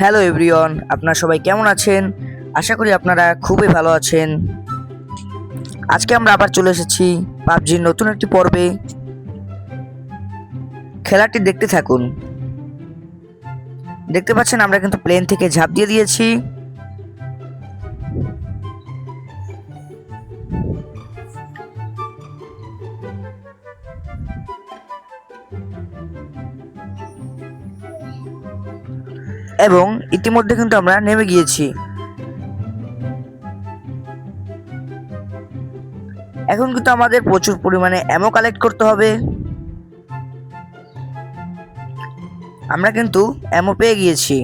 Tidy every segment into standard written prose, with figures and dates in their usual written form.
Hello everyone, আপনারা সবাই কেমন আছেন? আশা করি আপনারা খুবই ভালো আছেন। আজকে আমরা আবার চলে এসেছি পাবজির নতুন একটি পর্বে। খেলাটি দেখতে থাকুন। দেখতে পাচ্ছেন আমরা কিন্তু প্লেন থেকে ঝাঁপ দিয়ে দিয়েছি। এবং ইতিমধ্যে কিন্তু আমরা নেমে গিয়েছি। এখন কিন্তু আমাদের প্রচুর পরিমাণে অ্যামো কালেক্ট করতে হবে। আমরা কিন্তু অ্যামো পেয়ে গিয়েছি।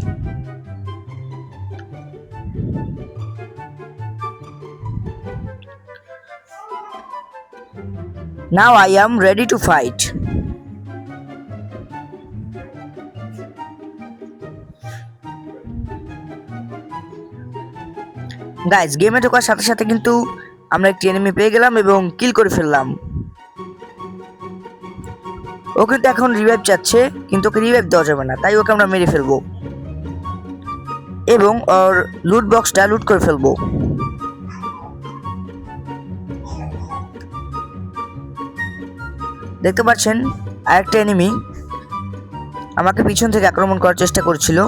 Now I am ready to fight. Guys, গেমে ঢোকার সাথে সাথে কিন্তু আমরা একটি এনিমি পেয়ে গেলাম এবং কিল করে ফেললাম। ও কিন্তু এখন রিভাইভ চাচ্ছে, কিন্তু ওকে রিভাইভ দেওয়া যাবে না, তাই ওকে আমরা মেরে ফেলবো এবং ওর লুট বক্সটা লুট করে ফেলবো। দেখতে পাচ্ছেন আরেকটা এনিমি আমাকে পিছন থেকে আক্রমণ করার চেষ্টা করছিল।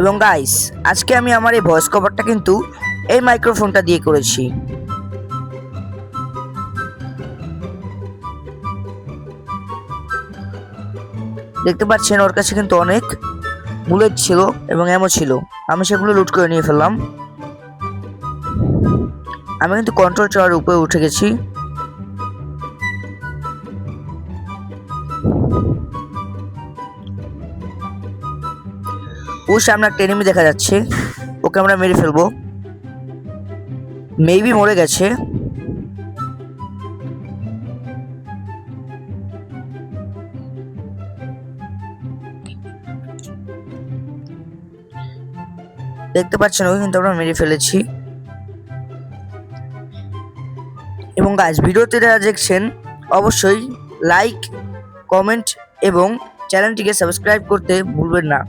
এবং গাইস, আজকে আমি আমার এই ভয়েস কভারটা কিন্তু এই মাইক্রোফোনটা দিয়ে করেছি। দেখতে পাচ্ছেন ওর কাছে কিন্তু অনেক বুলেট ছিল এবং অ্যামো ছিল, আমি সেগুলো লুট করে নিয়ে ফেললাম। আমি কিন্তু কন্ট্রোল টাওয়ারের উপরে উঠে গেছি। ওর সামনে একটা এনিমি দেখা যাচ্ছে, ওকে আমরা মেরে ফেলবো। মেবি মরে গেছে। দেখতে পাচ্ছেন ওকে কিন্তু আমরা মেরে ফেলেছি। এবং গাইস, ভিডিওতে যারা দেখছেন অবশ্যই লাইক, কমেন্ট এবং চ্যানেলটিকে সাবস্ক্রাইব করতে ভুলবেন না।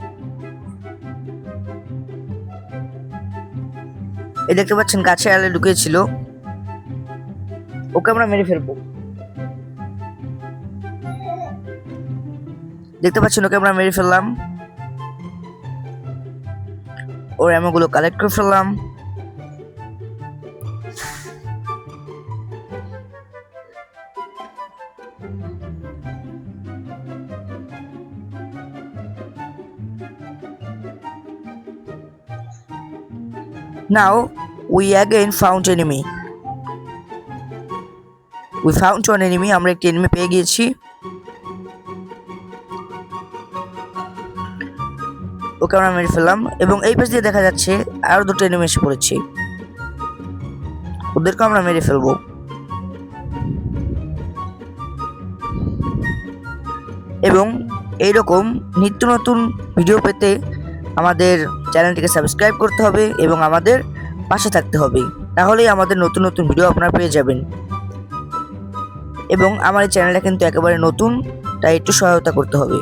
এই দেখতে পাচ্ছেন গাছে আলে ঢুকেছিল, ওকে আমরা মেরে ফেলবো। দেখতে পাচ্ছেন ওকে আমরা মেরে ফেললাম, ওর অ্যামোগুলো কালেক্ট করে ফেললাম। Now we again found enemy. We found one enemy. আমরা একটি এনিমি পেয়ে গিয়েছি। ওকে আমরা মেরে ফেললাম এবং এই পাশ দিয়ে দেখা যাচ্ছে আরো দুটো এনিমি এসে পড়েছে, ওদেরকে আমরা মেরে ফেলবো। এবং এইরকম নিত্য নতুন ভিডিও পেতে আমাদের চ্যানেলটিকে সাবস্ক্রাইব করতে হবে এবং আমাদের পাশে থাকতে হবে, তাহলেই আমাদের নতুন নতুন ভিডিও আপনারা পেয়ে যাবেন। এবং আমার এই চ্যানেলটা কিন্তু একেবারে নতুন, তাই একটু সহায়তা করতে হবে।